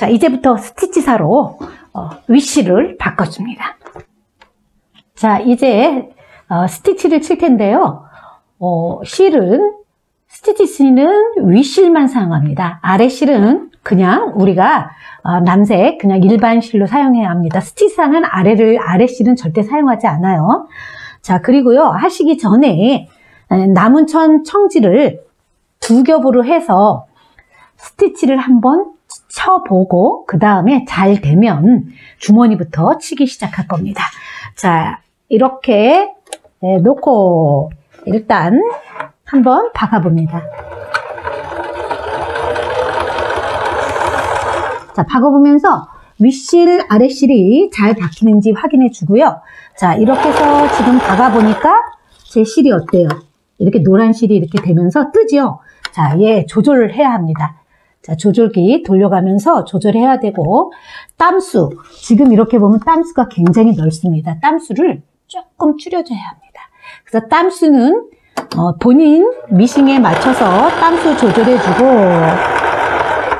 자, 이제부터 스티치사로 위시를 바꿔줍니다. 자, 이제 스티치를 칠 텐데요. 실은 스티치 실은 윗실만 사용합니다. 아래실은 그냥 우리가 남색 그냥 일반 실로 사용해야 합니다. 스티치사는 아래실은 절대 사용하지 않아요. 자, 그리고요, 하시기 전에 남은 청지를 두 겹으로 해서 스티치를 한번 쳐보고 그 다음에 잘 되면 주머니부터 치기 시작할 겁니다. 자, 이렇게 놓고 일단 한번 박아봅니다. 자, 박아보면서 윗실, 아랫실이 잘 박히는지 확인해 주고요. 자, 이렇게 해서 지금 박아보니까 제 실이 어때요? 이렇게 노란 실이 이렇게 되면서 뜨죠? 자, 얘 조절을 해야 합니다. 자, 조절기 돌려가면서 조절해야 되고, 땀수. 지금 이렇게 보면 땀수가 굉장히 넓습니다. 땀수를 조금 줄여줘야 합니다. 그래서 땀수는 본인 미싱에 맞춰서 땀수 조절해주고,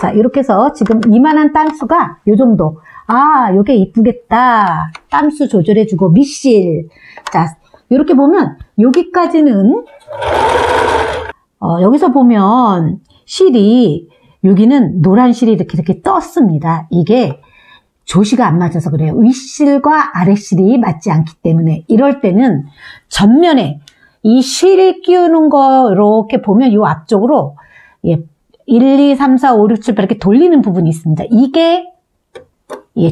자, 이렇게 해서 지금 이만한 땀수가 요 정도. 아, 요게 이쁘겠다. 땀수 조절해주고, 밑실. 자, 이렇게 보면 여기까지는 여기서 보면 실이 여기는 노란 실이 이렇게 떴습니다. 이게 조시가 안 맞아서 그래요. 윗실과 아랫실이 맞지 않기 때문에 이럴 때는 전면에 이 실 끼우는 거 이렇게 보면 이 앞쪽으로 1, 2, 3, 4, 5, 6, 7, 8 이렇게 돌리는 부분이 있습니다. 이게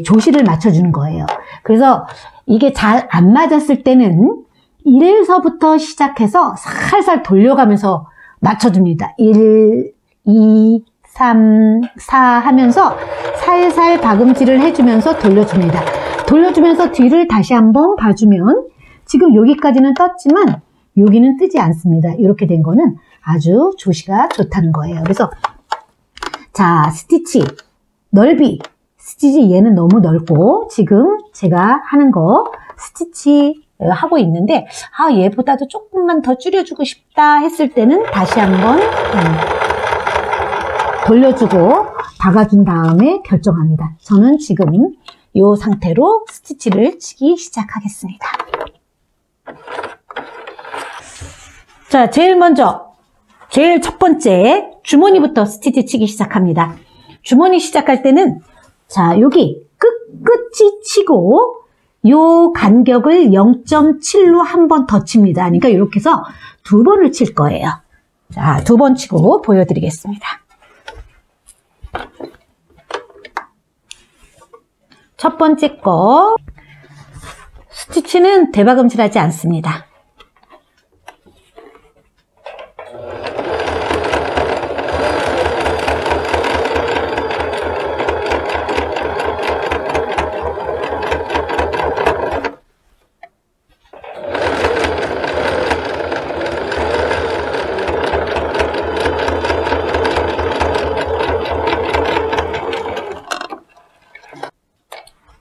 조시를 맞춰주는 거예요. 그래서 이게 잘 안 맞았을 때는 1에서부터 시작해서 살살 돌려가면서 맞춰줍니다. 1, 2, 3, 4 하면서 살살 박음질을 해주면서 돌려줍니다. 돌려주면서 뒤를 다시 한번 봐주면 지금 여기까지는 떴지만 여기는 뜨지 않습니다. 이렇게 된 거는 아주 조시가 좋다는 거예요. 그래서 자, 스티치 넓이, 스티치 얘는 너무 넓고 지금 제가 하는 거 스티치 하고 있는데 얘보다도 조금만 더 줄여주고 싶다 했을 때는 다시 한번 돌려주고 박아준 다음에 결정합니다. 저는 지금 이 상태로 스티치를 치기 시작하겠습니다. 자, 제일 첫 번째 주머니부터 스티치 치기 시작합니다. 주머니 시작할 때는 자, 여기 끝끝이 치고 요 간격을 0.7로 한 번 더 칩니다. 그러니까 이렇게 해서 두 번을 칠 거예요. 자, 두 번 치고 보여드리겠습니다. 첫 번째 거 스티치는 대박음질하지 않습니다.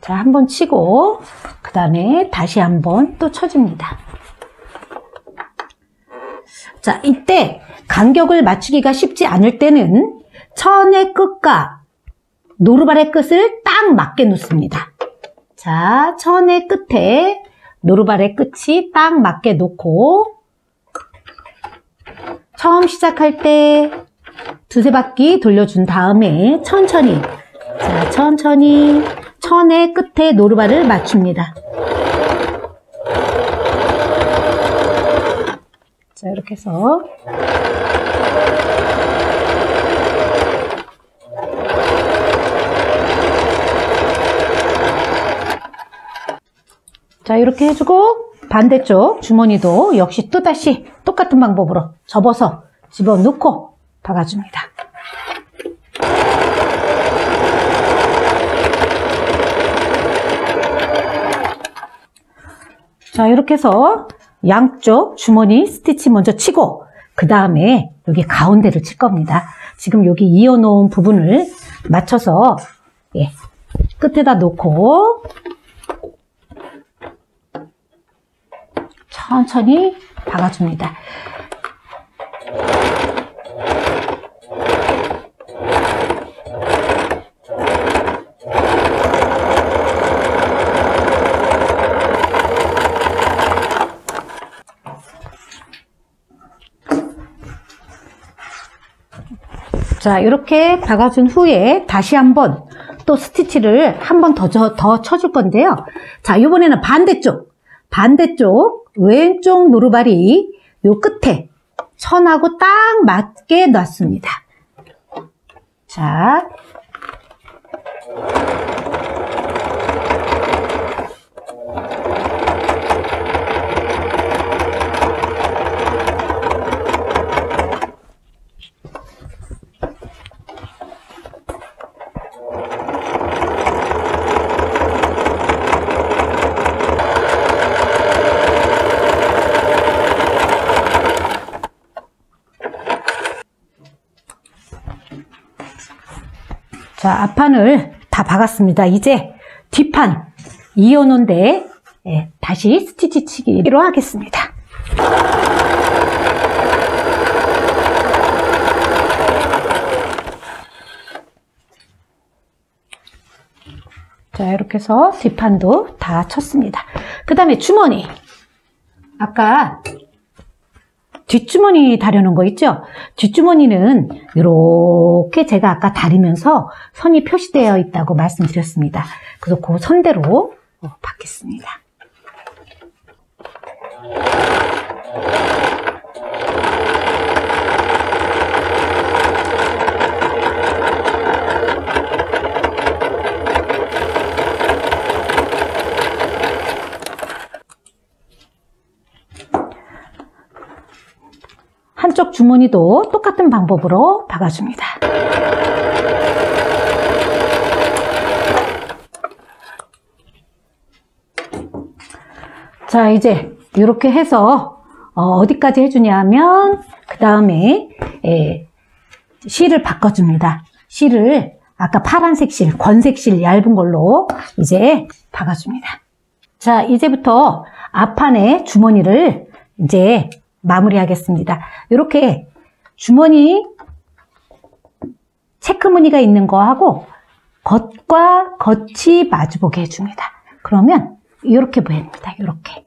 자, 한번 치고 그 다음에 다시 한번 또 쳐줍니다. 자, 이때 간격을 맞추기가 쉽지 않을 때는 천의 끝과 노루발의 끝을 딱 맞게 놓습니다. 자, 천의 끝에 노루발의 끝이 딱 맞게 놓고 처음 시작할 때 두세 바퀴 돌려준 다음에 천천히 자, 천천히 천의 끝에 노루발을 맞춥니다. 자, 이렇게 해서 자, 이렇게 해주고 반대쪽 주머니도 역시 또다시 똑같은 방법으로 접어서 집어넣고 박아줍니다. 자, 이렇게 해서 양쪽 주머니 스티치 먼저 치고 그 다음에 여기 가운데를 칠 겁니다. 지금 여기 이어놓은 부분을 맞춰서 끝에다 놓고 천천히 박아줍니다. 자, 이렇게 박아준 후에 다시 한번 또 스티치를 한 번 더 쳐줄 건데요. 자, 이번에는 반대쪽 왼쪽 노루발이 요 끝에 선하고 딱 맞게 놨습니다. 자, 앞판을 다 박았습니다. 이제 뒷판 이어놓은데 다시 스티치 치기로 하겠습니다. 자, 이렇게 해서 뒷판도 다 쳤습니다. 그 다음에 주머니. 아까 뒷주머니 다려놓은 거 있죠? 뒷주머니는 이렇게 제가 아까 다리면서 선이 표시되어 있다고 말씀드렸습니다. 그래서 그 선대로 받겠습니다. 한쪽 주머니도 똑같은 방법으로 박아줍니다. 자, 이제 이렇게 해서 어디까지 해주냐 하면 그 다음에 실을 바꿔줍니다. 실을 아까 파란색 실, 권색 실 얇은 걸로 이제 박아줍니다. 자, 이제부터 앞판에 주머니를 이제 마무리하겠습니다. 이렇게 주머니 체크 무늬가 있는 거하고 겉과 겉이 마주보게 해줍니다. 그러면 이렇게 보입니다. 이렇게.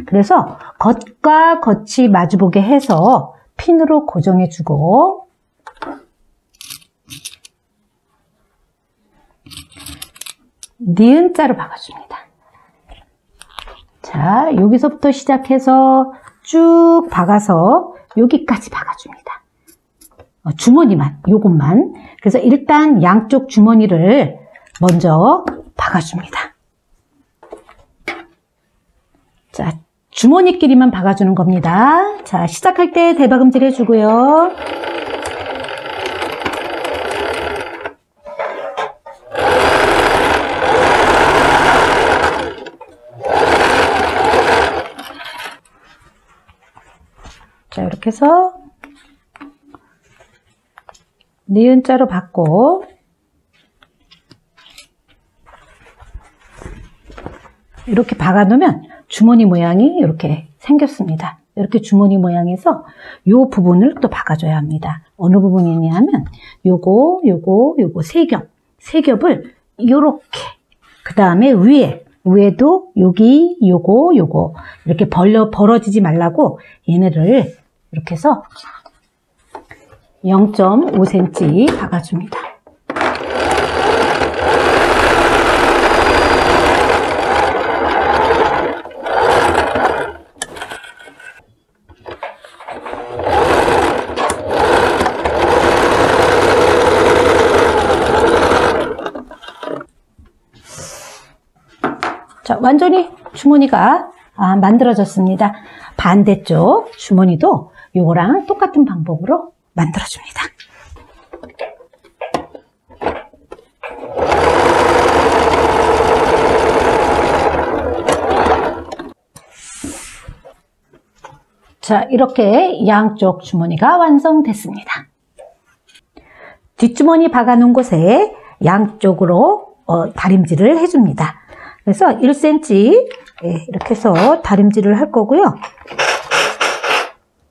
그래서 겉과 겉이 마주보게 해서 핀으로 고정해주고 니은자로 박아줍니다. 자, 여기서부터 시작해서 쭉 박아서 여기까지 박아줍니다. 주머니만, 요것만. 그래서 일단 양쪽 주머니를 먼저 박아줍니다. 자, 주머니끼리만 박아주는 겁니다. 자, 시작할 때 대박음질 해주고요. 자, 이렇게 해서 니은자로 받고 이렇게 박아놓으면 주머니 모양이 이렇게 생겼습니다. 이렇게 주머니 모양에서 이 부분을 또 박아줘야 합니다. 어느 부분이냐 하면 요거 세 겹을 요렇게, 그 다음에 위에도 여기 요거 이렇게 벌어지지 말라고 얘네를 이렇게 해서 0.5cm 박아줍니다. 자, 완전히 주머니가 만들어졌습니다. 반대쪽 주머니도 요거랑 똑같은 방법으로 만들어줍니다. 자, 이렇게 양쪽 주머니가 완성됐습니다. 뒷주머니 박아놓은 곳에 양쪽으로 다림질을 해줍니다. 그래서 1cm 이렇게 해서 다림질을 할 거고요.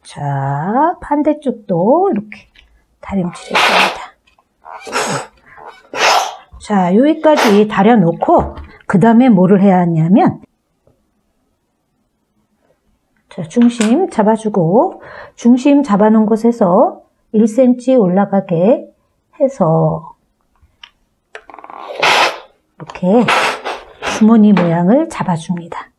자, 반대쪽도 이렇게 다림질 해줍니다. 자, 여기까지 다려놓고 그 다음에 뭐를 해야 하냐면, 자, 중심 잡아주고 중심 잡아놓은 곳에서 1cm 올라가게 해서 이렇게 주머니 모양을 잡아줍니다.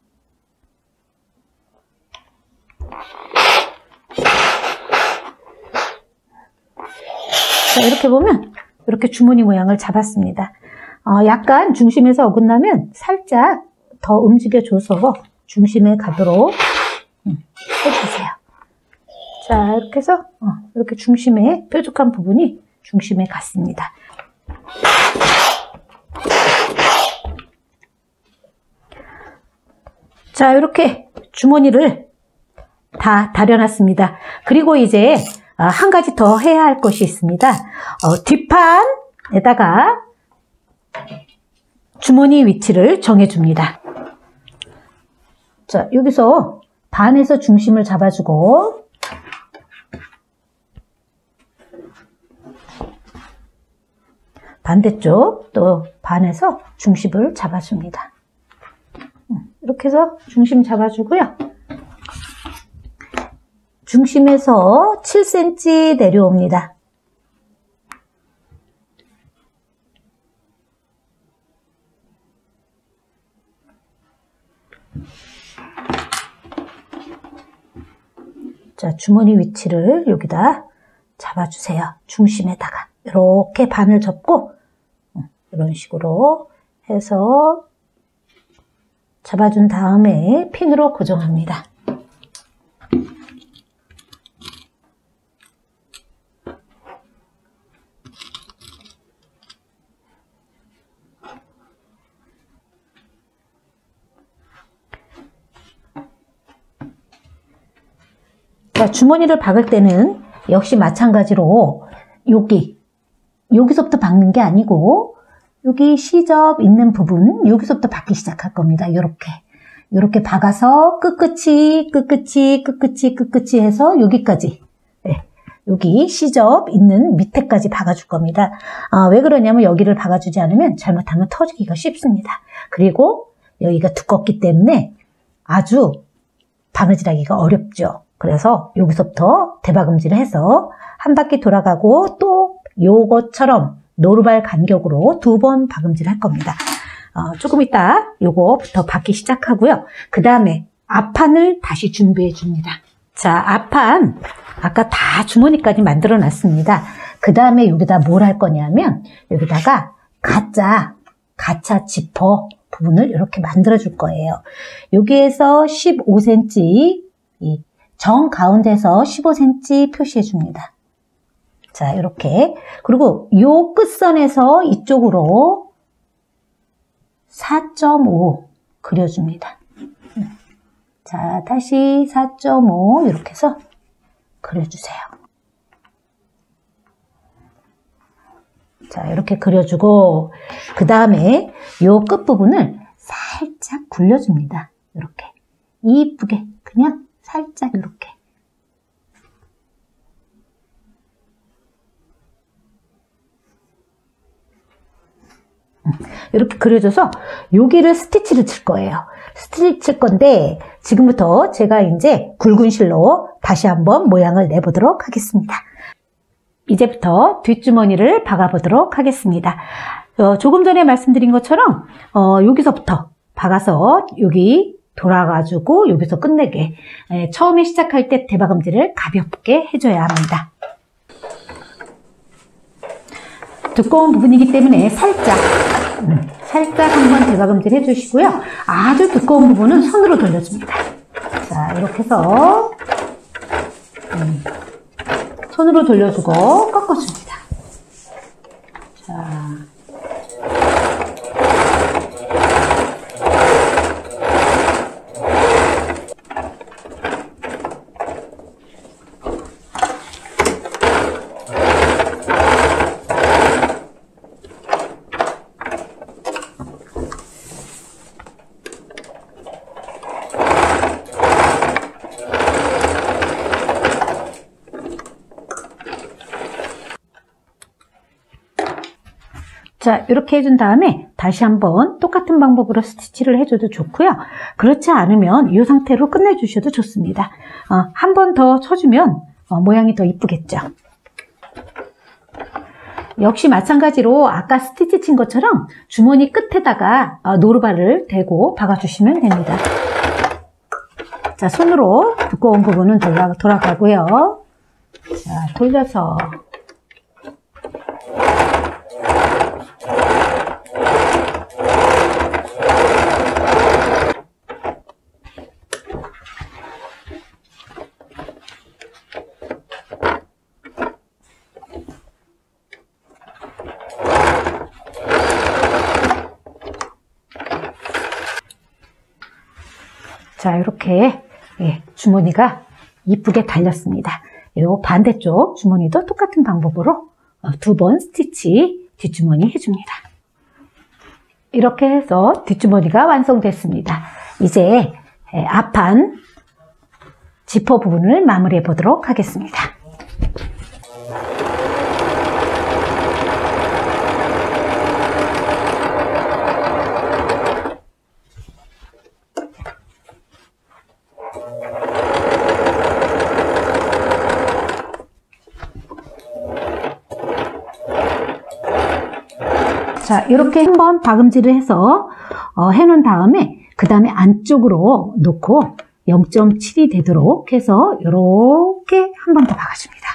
자, 이렇게 보면 이렇게 주머니 모양을 잡았습니다. 약간 중심에서 어긋나면 살짝 더 움직여줘서 중심에 가도록 해주세요. 자, 이렇게 해서 이렇게 중심에 뾰족한 부분이 중심에 갔습니다. 자, 이렇게 주머니를 다 다려놨습니다. 그리고 이제 한 가지 더 해야 할 것이 있습니다. 뒷판에다가 주머니 위치를 정해줍니다. 자, 여기서 반에서 중심을 잡아주고 반대쪽 또 반에서 중심을 잡아줍니다. 이렇게 해서 중심 잡아주고요. 중심에서 7cm 내려옵니다. 자, 주머니 위치를 여기다 잡아주세요. 중심에다가 이렇게 반을 접고 이런 식으로 해서 잡아준 다음에 핀으로 고정합니다. 자, 주머니를 박을 때는 역시 마찬가지로 여기서부터 박는 게 아니고 여기 시접 있는 부분 여기서부터 박기 시작할 겁니다. 이렇게 박아서 끝끝이 해서 여기까지, 여기 시접 있는 밑에까지 박아줄 겁니다. 왜 그러냐면 여기를 박아주지 않으면 잘못하면 터지기가 쉽습니다. 그리고 여기가 두껍기 때문에 아주 바느질하기가 어렵죠. 그래서 여기서부터 대박음질을 해서 한 바퀴 돌아가고 또 요것처럼 노루발 간격으로 2번 박음질 할 겁니다. 조금 이따 요거부터 박기 시작하고요. 그 다음에 앞판을 다시 준비해 줍니다. 자, 앞판 아까 다 주머니까지 만들어 놨습니다. 그 다음에 여기다 뭘 할 거냐면 여기다가 가짜 지퍼 부분을 이렇게 만들어 줄 거예요. 여기에서 15cm 정 가운데서 15cm 표시해 줍니다. 자, 이렇게. 그리고 요 끝선에서 이쪽으로 4.5 그려줍니다. 자, 다시 4.5 이렇게 해서 그려주세요. 자, 이렇게 그려주고 그 다음에 요 끝부분을 살짝 굴려줍니다. 이렇게. 이쁘게 그냥 살짝 이렇게. 이렇게 그려줘서 여기를 스티치를 칠 거예요. 스티치 칠 건데 지금부터 제가 이제 굵은 실로 다시 한번 모양을 내보도록 하겠습니다. 이제부터 뒷주머니를 박아보도록 하겠습니다. 조금 전에 말씀드린 것처럼 여기서부터 박아서 여기 돌아가지고 여기서 끝내게, 처음에 시작할 때 대박음질을 가볍게 해줘야 합니다. 두꺼운 부분이기 때문에 살짝 한번 대박음질 해주시고요. 아주 두꺼운 부분은 손으로 돌려줍니다. 자, 이렇게 해서 손으로 돌려주고 꺾어줍니다. 자. 자, 이렇게 해준 다음에 다시 한번 똑같은 방법으로 스티치를 해줘도 좋고요. 그렇지 않으면 이 상태로 끝내주셔도 좋습니다. 한 번 더 쳐주면 모양이 더 이쁘겠죠. 역시 마찬가지로 아까 스티치 친 것처럼 주머니 끝에다가 노루발을 대고 박아주시면 됩니다. 자, 손으로 두꺼운 부분은 돌아가고요. 자, 돌려서 자, 이렇게 주머니가 이쁘게 달렸습니다. 이 반대쪽 주머니도 똑같은 방법으로 2번 스티치 뒷주머니 해줍니다. 이렇게 해서 뒷주머니가 완성됐습니다. 이제 앞판 지퍼 부분을 마무리해 보도록 하겠습니다. 자, 이렇게 한번 박음질을 해서 해놓은 다음에 그 다음에 안쪽으로 놓고 0.7이 되도록 해서 이렇게 한 번 더 박아줍니다.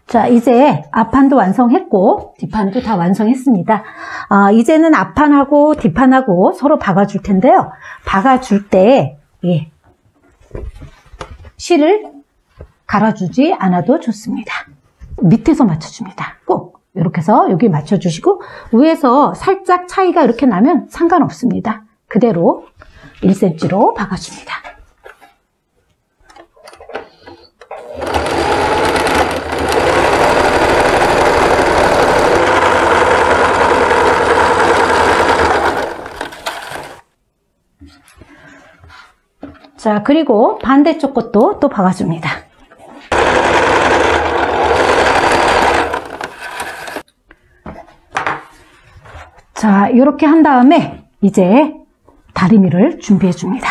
자, 이제 앞판도 완성했고 뒷판도 다 완성했습니다. 이제는 앞판하고 뒷판하고 서로 박아줄 텐데요. 박아줄 때 실을 갈아주지 않아도 좋습니다. 밑에서 맞춰줍니다. 꼭 이렇게 해서 여기 맞춰주시고 위에서 살짝 차이가 이렇게 나면 상관없습니다. 그대로 1cm로 박아줍니다. 자, 그리고 반대쪽 것도 또 박아줍니다. 자, 이렇게 한 다음에 이제 다리미를 준비해 줍니다.